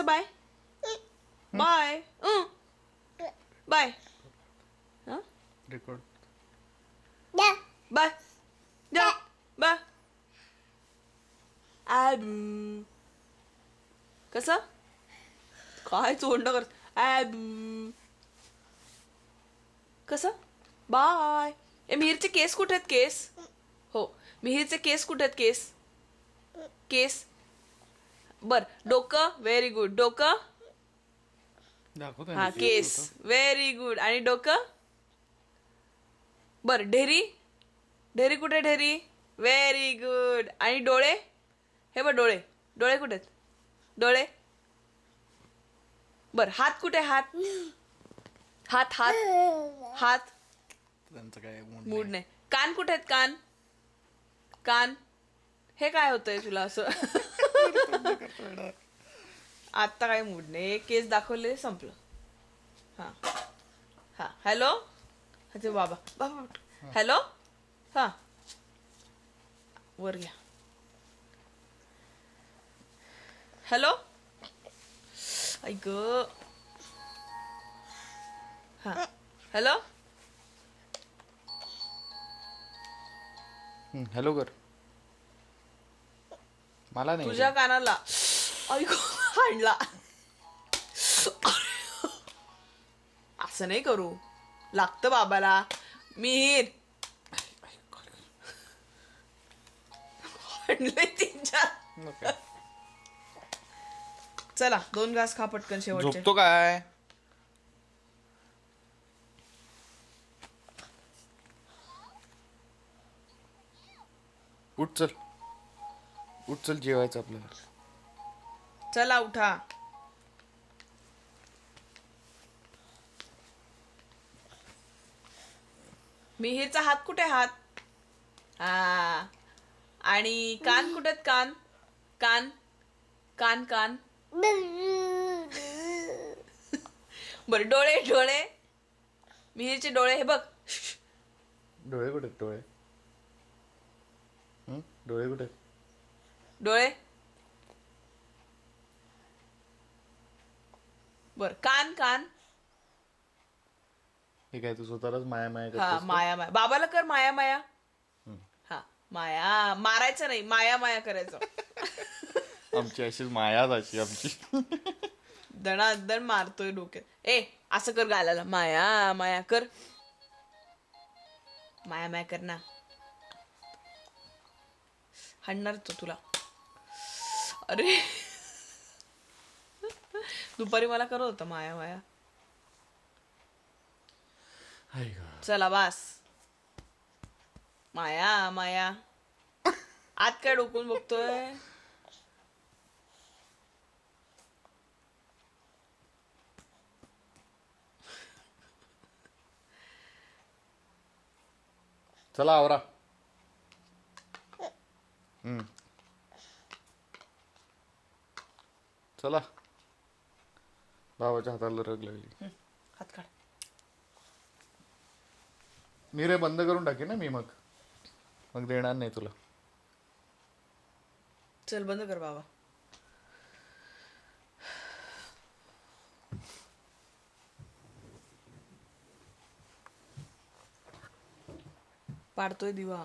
Bye bye bye record bye जा bye कसं काय चोंड कर कसं बाय. मिहीरचे केस कुठे आहेत केस? हो मिहीरचे केस कुठे आहेत केस? केस बर डोकं व्हेरी गुड डोकं दाखवतोय हा केस व्हेरी गुड आणि डोकं बर ढेरी ढेरी कुठे ढेरी व्हेरी गुड आणि डोळे हे बघ डोळे डोळे कुठे आहेत डोळे बर हात कुठे हात हात हात हात त्यांचं काय मूड नाही. कान कुठे आहेत कान कान हे काय होतंय तुला असं आत्ता काय मूड नाही केस दाखवले संपलं. हां हां हॅलो अच्छा बाबा बाबा हॅलो हां वर घ्या हॅलो ऐक हां हॅलो हॅलो कर मला नाही तुझ्या कानाला ऐक हाणला असं नाही करू लागतं बाबाला मिहीर हाणले तीन चार रे. चला 2 घास खा पटकन शेवटचे. झोपतो काय? उठ चल उठ चल जेवायचं आपल्याला. चला उठा. मिहीरचा हात कुठे हात हा आणि कान कुठे आहेत कान कान कान कान बर डोळे डोळे मिहीरचे डोळे हे बघ डोळे कुठे आहेत, डोळे डोळे कुठे आहेत? डोळे बर कान कान हे काय तू स्वतःलाच माया माया हा करतोस का? माया माया बाबाला कर माया माया हा माया मारायचं नाही माया माया करायचं. आमची अशीच मायाच अशी आमची. दणादण मारतोय डोक्यात ए असं कर गालाला माया माया कर माया माया कर ना हाणणार तो तुला अरे दुपारी मला करत होता माया माया. चला बास माया माया आत काय डोकून बघतोय. चला आवरा. चला बाबाच्या हाताला रग लागली. हात काढ. मी रे बंद करून टाकेन ना मी मग देणार नाही तुला. चल बंद कर बाबा. पाडतोय दिवा.